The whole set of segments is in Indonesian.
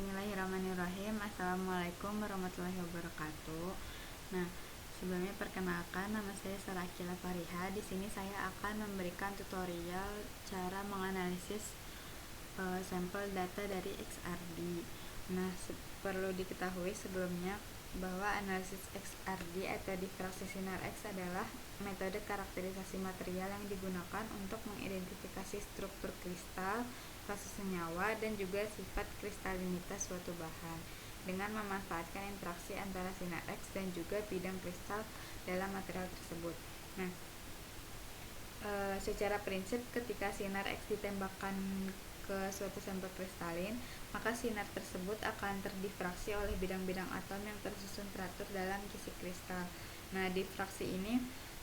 Bismillahirrahmanirrahim. Assalamualaikum warahmatullahi wabarakatuh. Nah, sebelumnya perkenalkan, nama saya Sarah Akila Fariha. Di sini saya akan memberikan tutorial cara menganalisis sampel data dari XRD. Nah, perlu diketahui sebelumnya bahwa analisis XRD atau difraksi sinar X adalah metode karakterisasi material yang digunakan untuk mengidentifikasi struktur kristal, fase senyawa, dan juga sifat kristalinitas suatu bahan dengan memanfaatkan interaksi antara sinar X dan juga bidang kristal dalam material tersebut. Nah, secara prinsip ketika sinar X ditembakkan ke suatu sampel kristalin, maka sinar tersebut akan terdifraksi oleh bidang-bidang atom yang tersusun teratur dalam kisi kristal. Nah, difraksi ini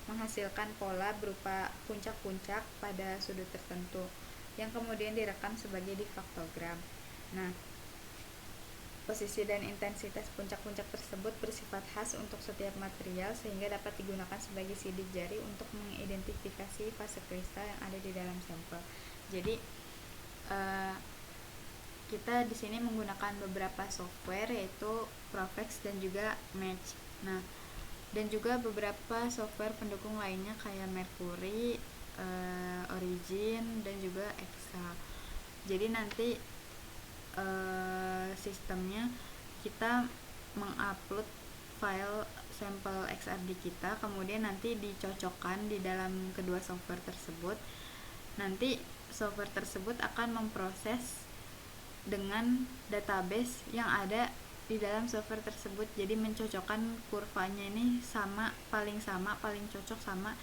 menghasilkan pola berupa puncak-puncak pada sudut tertentu yang kemudian direkam sebagai difraktogram. Nah, posisi dan intensitas puncak-puncak tersebut bersifat khas untuk setiap material sehingga dapat digunakan sebagai sidik jari untuk mengidentifikasi fase kristal yang ada di dalam sampel. Jadi kita di sini menggunakan beberapa software yaitu Profex dan juga Match. Nah, dan juga beberapa software pendukung lainnya kayak Mercury, Origin, dan juga Excel. Jadi nanti sistemnya kita mengupload file sampel XRD kita, kemudian nanti dicocokkan di dalam kedua software tersebut. Nanti software tersebut akan memproses dengan database yang ada di dalam software tersebut. Jadi mencocokkan kurvanya ini paling cocok sama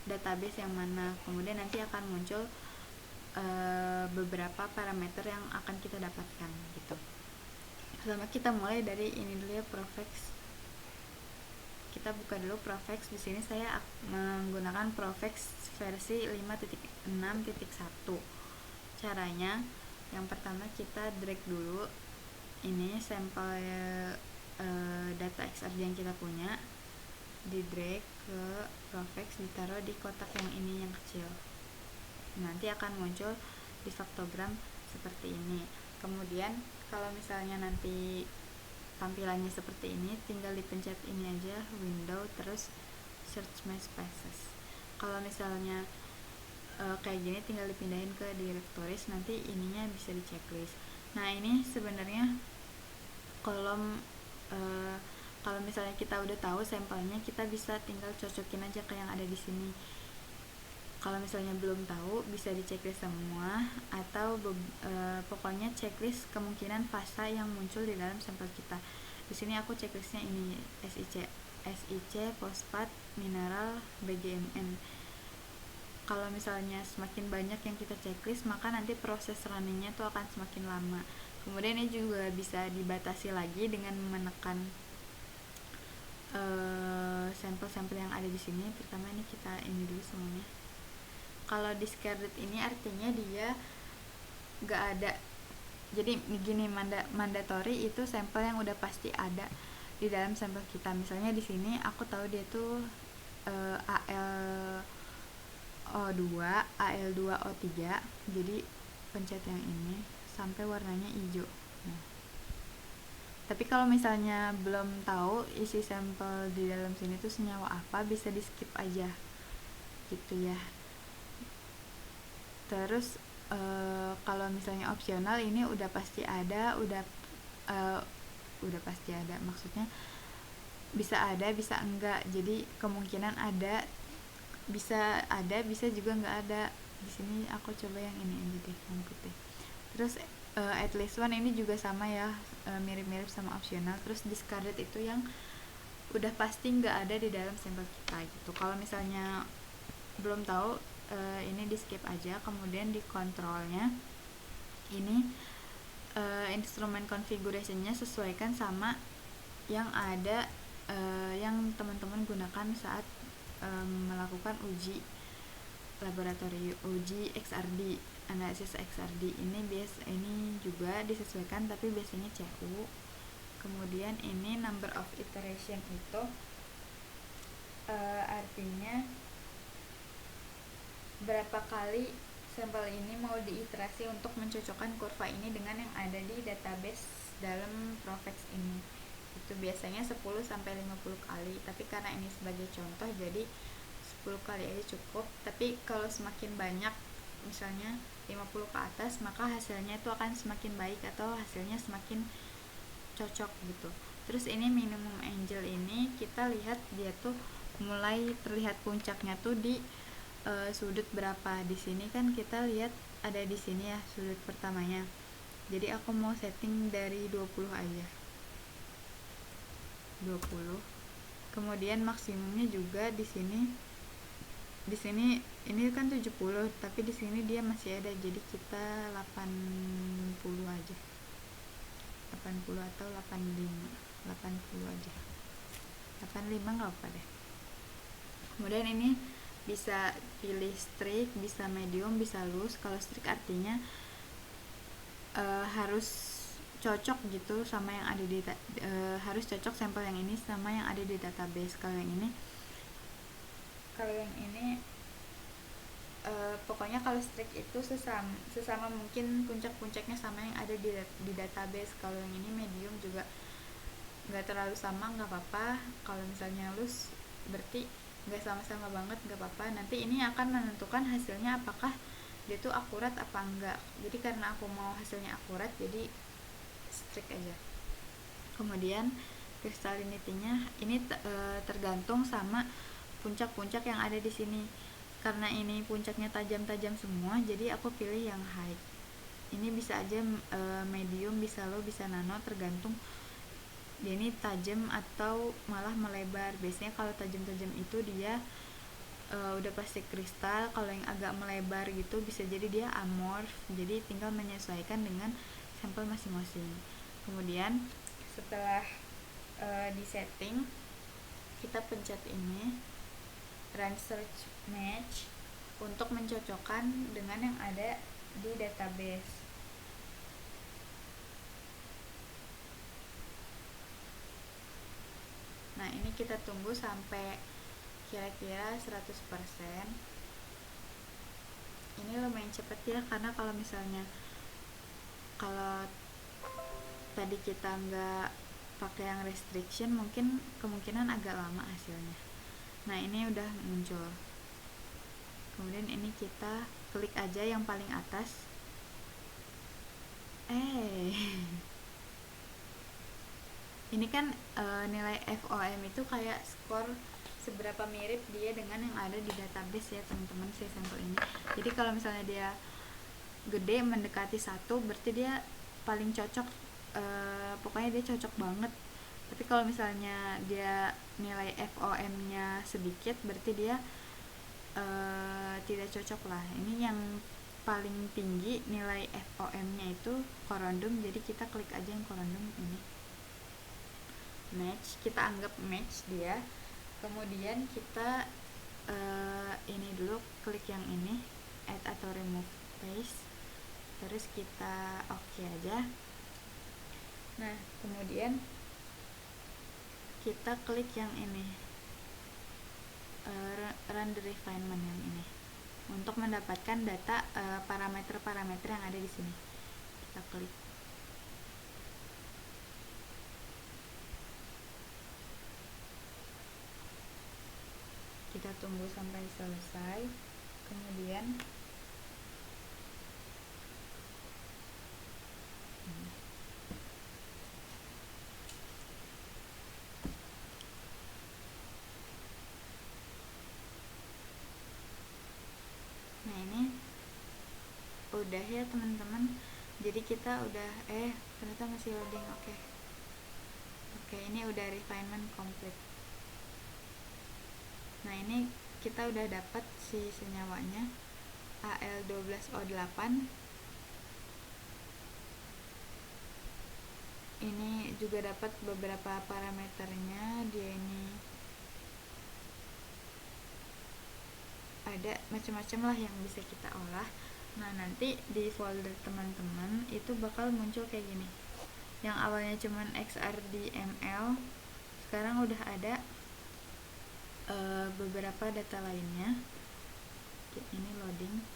database yang mana. Kemudian nanti akan muncul beberapa parameter yang akan kita dapatkan gitu. Pertama kita mulai dari ini dulu ya, Profex. Kita buka dulu Profex. Di sini saya menggunakan Profex versi 5.6.1. Caranya yang pertama kita drag dulu ini sampel data XRD yang kita punya, di drag ke Profex, ditaruh di kotak yang ini yang kecil. Nanti akan muncul difraktogram seperti ini. Kemudian kalau misalnya nanti tampilannya seperti ini, tinggal dipencet ini aja, window, terus search my spaces. Kalau misalnya kayak gini tinggal dipindahin ke directories, nanti ininya bisa di checklist. Nah, ini sebenarnya kolom kalau misalnya kita udah tahu sampelnya, kita bisa tinggal cocokin aja ke yang ada di sini. Kalau misalnya belum tahu, bisa di checklist semua atau pokoknya checklist kemungkinan fasa yang muncul di dalam sampel kita. Di sini aku checklistnya ini SiC, fosfat, mineral, BGMN. Kalau misalnya semakin banyak yang kita checklist, maka nanti proses runningnya tuh akan semakin lama. Kemudian ini juga bisa dibatasi lagi dengan menekan sampel-sampel yang ada di sini. Pertama ini kita ini dulu semuanya. Kalau discarded ini artinya dia gak ada. Jadi gini, mandatory itu sampel yang udah pasti ada di dalam sampel kita. Misalnya di sini aku tahu dia tuh AlO2, Al2O3. Jadi pencet yang ini sampai warnanya hijau. Nah, tapi kalau misalnya belum tahu isi sampel di dalam sini tuh senyawa apa, bisa di skip aja gitu ya. Terus kalau misalnya opsional, ini udah pasti ada, udah pasti ada, maksudnya bisa ada bisa enggak. Jadi kemungkinan ada, bisa juga enggak ada. Di sini aku coba yang ini aja deh, yang putih. Terus at least one ini juga sama ya, mirip-mirip sama opsional. Terus discarded itu yang udah pasti enggak ada di dalam sampel kita gitu. Kalau misalnya belum tahu, ini di skip aja. Kemudian di kontrolnya ini instrument configurationnya sesuaikan sama yang ada yang teman-teman gunakan saat melakukan uji laboratorium, uji XRD, analisis XRD. Ini juga disesuaikan, tapi biasanya CU. Kemudian ini number of iteration itu artinya berapa kali sampel ini mau diiterasi untuk mencocokkan kurva ini dengan yang ada di database dalam Profex ini. Itu biasanya 10 sampai 50 kali, tapi karena ini sebagai contoh jadi 10 kali aja cukup. Tapi kalau semakin banyak, misalnya 50 ke atas, maka hasilnya itu akan semakin baik atau hasilnya semakin cocok gitu. Terus ini minimum angel ini kita lihat dia tuh mulai terlihat puncaknya tuh di sudut berapa. Di sini kan kita lihat ada di sini ya sudut pertamanya. Jadi aku mau setting dari 20 aja. 20. Kemudian maksimumnya juga di sini. Di sini ini kan 70, tapi di sini dia masih ada. Jadi kita 80 aja. 80 atau 85. 80 aja. 85 enggak apa deh. Kemudian ini bisa pilih streak, bisa medium, bisa loose. Kalau streak artinya harus cocok gitu sama yang ada di harus cocok sampel yang ini sama yang ada di database. Kalau yang ini pokoknya kalau streak itu sesama mungkin puncak-puncaknya sama yang ada di database. Kalau yang ini medium juga nggak terlalu sama, nggak apa-apa. Kalau misalnya loose berarti nggak sama-sama banget, nggak apa-apa. Nanti ini akan menentukan hasilnya apakah dia tuh akurat apa enggak. Jadi karena aku mau hasilnya akurat, jadi streak aja. Kemudian cristalinity-nya ini tergantung sama puncak-puncak yang ada di sini. Karena ini puncaknya tajam-tajam semua, jadi aku pilih yang high. Ini bisa aja medium, bisa low, bisa nano, tergantung dia ini tajam atau malah melebar. Biasanya kalau tajam-tajam itu dia udah pasti kristal. Kalau yang agak melebar gitu bisa jadi dia amorph. Jadi tinggal menyesuaikan dengan sampel masing-masing. Kemudian setelah di setting, kita pencet ini run search match untuk mencocokkan dengan yang ada di database. Nah, ini kita tunggu sampai kira-kira 100%. Ini lumayan cepet ya, karena kalau misalnya kalau tadi kita nggak pakai yang restriction, mungkin kemungkinan agak lama hasilnya. Nah, ini udah muncul. Kemudian ini kita klik aja yang paling atas. Ini kan nilai FOM itu kayak skor seberapa mirip dia dengan yang ada di database ya teman-teman, si sampel ini. Jadi kalau misalnya dia gede mendekati 1, berarti dia paling cocok, pokoknya dia cocok banget. Tapi kalau misalnya dia nilai FOM-nya sedikit, berarti dia tidak cocok lah. Ini yang paling tinggi nilai FOM-nya itu corundum, jadi kita klik aja yang corundum ini. Match, kita anggap match dia. Kemudian kita ini dulu klik yang ini, add atau remove paste. Terus kita oke aja. Nah, kemudian kita klik yang ini, run the refinement yang ini, untuk mendapatkan data parameter-parameter yang ada di sini. Kita klik. Kita tunggu sampai selesai. Kemudian nah, ini udah ya teman-teman. Jadi kita udah ternyata masih loading. Oke, ini udah refinement complete. Nah, ini kita udah dapat si senyawanya Al12O8. Ini juga dapat beberapa parameternya. Dia ini ada macam-macam lah yang bisa kita olah. Nah, nanti di folder teman-teman itu bakal muncul kayak gini. Yang awalnya cuman XRDML, sekarang udah ada beberapa data lainnya. Ini loading.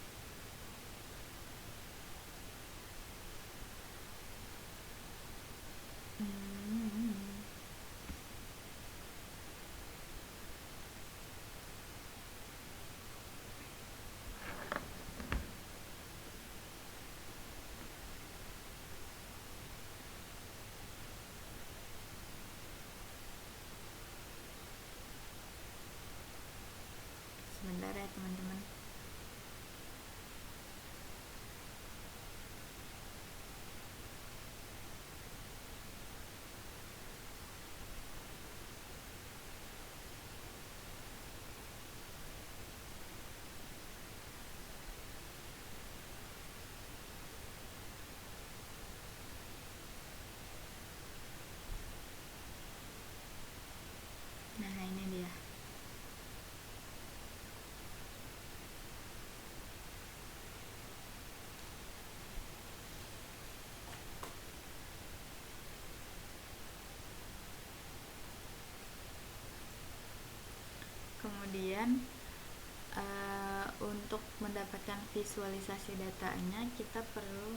visualisasi datanya kita perlu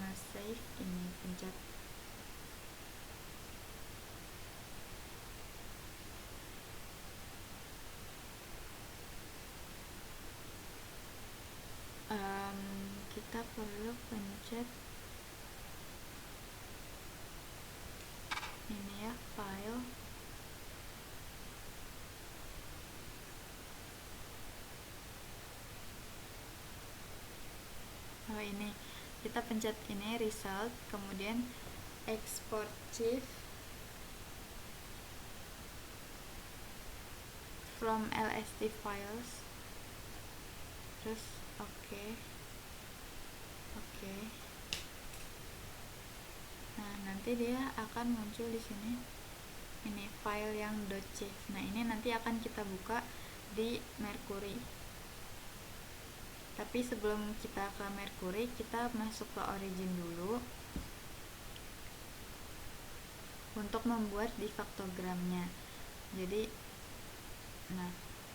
nge-save ini, pencet kita perlu pencet ini ya, file, ini kita pencet ini result, kemudian export chief from lst files, terus oke. Nah, nanti dia akan muncul di sini ini file yang .chief. Nah, ini nanti akan kita buka di Mercury. Tapi sebelum kita ke Mercury, kita masuk ke origin dulu untuk membuat di faktogramnya. Jadi, nah,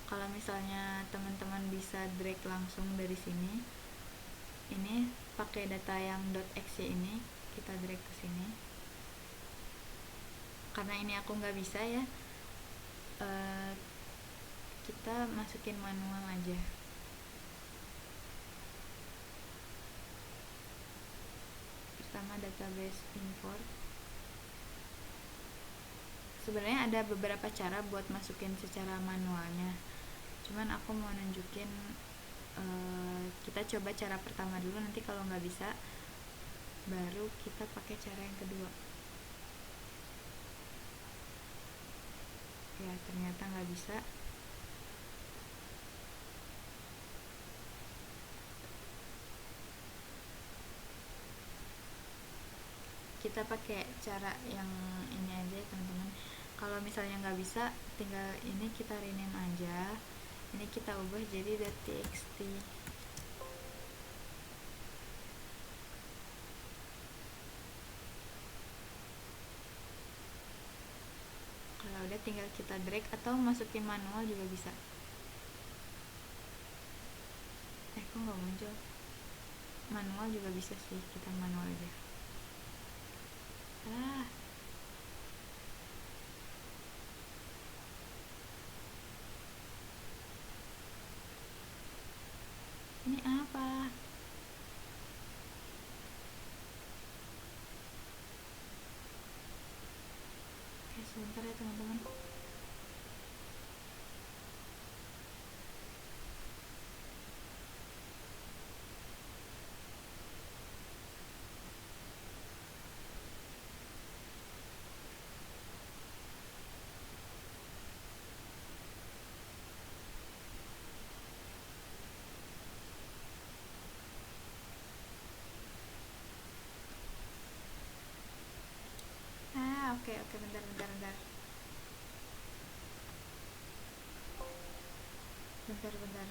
kalau misalnya teman-teman bisa drag langsung dari sini, ini pakai data yang .exe ini, kita drag ke sini. Karena ini aku nggak bisa ya, kita masukin manual aja. Pertama database import. Sebenarnya ada beberapa cara buat masukin secara manualnya, cuman aku mau nunjukin kita coba cara pertama dulu, nanti kalau nggak bisa baru kita pakai cara yang kedua. Ya, ternyata nggak bisa. Kita pakai cara yang ini aja teman-teman. Kalau misalnya nggak bisa, tinggal ini kita rename aja, ini kita ubah jadi .txt. Kalau udah tinggal kita drag atau masukin manual juga bisa. Kok nggak muncul? Manual juga bisa sih, kita manual aja. Ini apa? Oke, sebentar ya teman-teman. Oke, bentar. Bentar.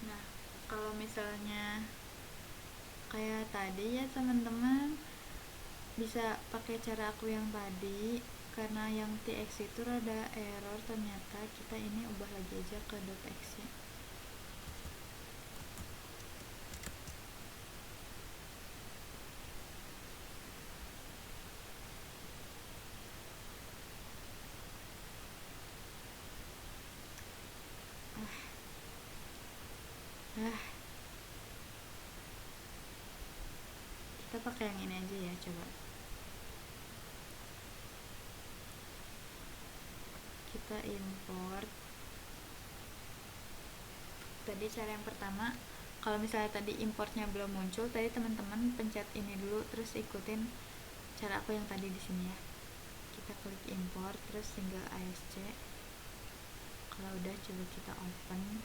Nah, kalau misalnya kayak tadi ya teman-teman, bisa pakai cara aku yang tadi. Karena yang tx itu rada error, ternyata kita ini ubah lagi aja ke .exe. Kita pakai yang ini aja ya, coba kita import. Tadi cara yang pertama, kalau misalnya tadi importnya belum muncul, tadi teman-teman pencet ini dulu, terus ikutin cara aku yang tadi di sini ya. Kita klik import, terus single ASC. Kalau udah, coba kita open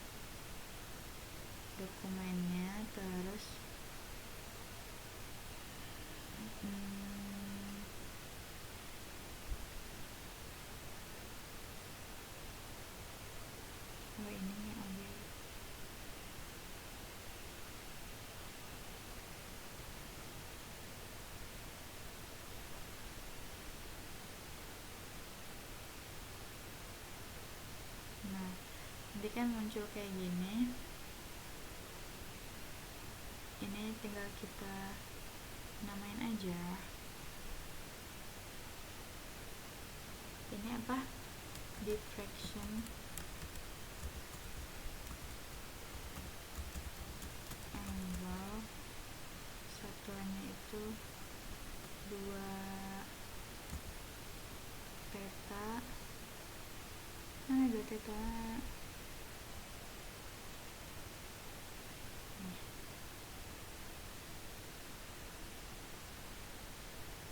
dokumennya, terus ini nih objek. Nah, nanti kan muncul kayak gini. Ini tinggal kita namain aja. Ini apa? Diffraction angle, satuannya itu 2 theta. 2 theta.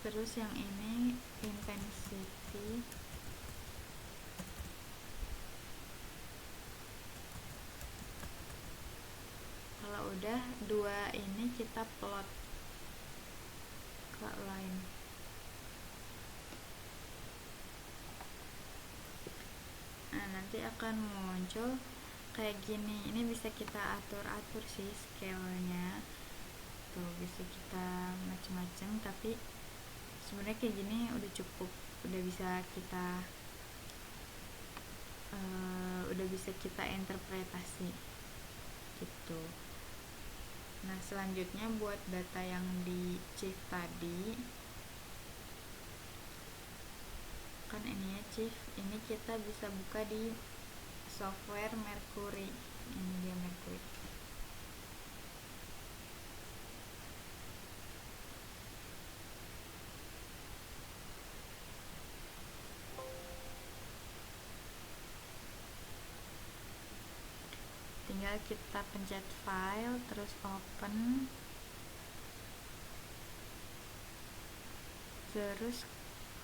Terus yang ini intensity, kalau udah 2 ini kita plot ke line. Nah, nanti akan muncul kayak gini. Ini bisa kita atur-atur sih scale-nya. Tuh, bisa kita macam-macam, tapi sebenarnya kayak gini udah cukup, udah bisa kita interpretasi gitu. Nah, selanjutnya buat data yang di chief tadi, kan ini ya chief, ini kita bisa buka di software Mercury. Ini dia Mercury. Tinggal kita pencet file, terus open, terus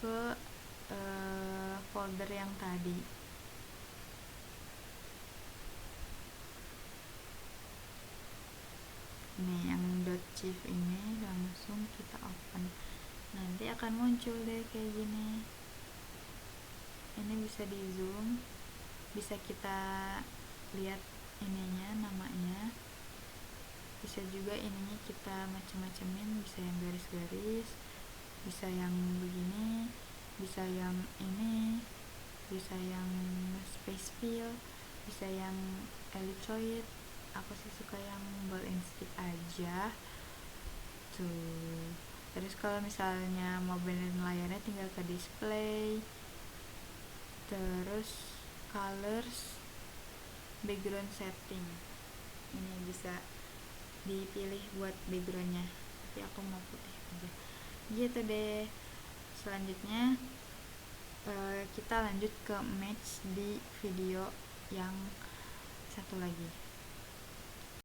ke folder yang tadi. Nih yang .chief ini langsung kita open. Nanti akan muncul deh kayak gini. Ini bisa di zoom, bisa kita lihat ininya, namanya. Bisa juga ininya kita macam-macamin, bisa yang garis-garis, bisa yang begini, bisa yang ini, bisa yang space fill, bisa yang ellipsoid. Aku sih suka yang ball and stick aja tuh. Terus kalau misalnya mau benerin layarnya, tinggal ke display, terus colors, background setting. Ini bisa dipilih buat backgroundnya, tapi aku mau putih aja gitu deh. Selanjutnya kita lanjut ke match di video yang satu lagi.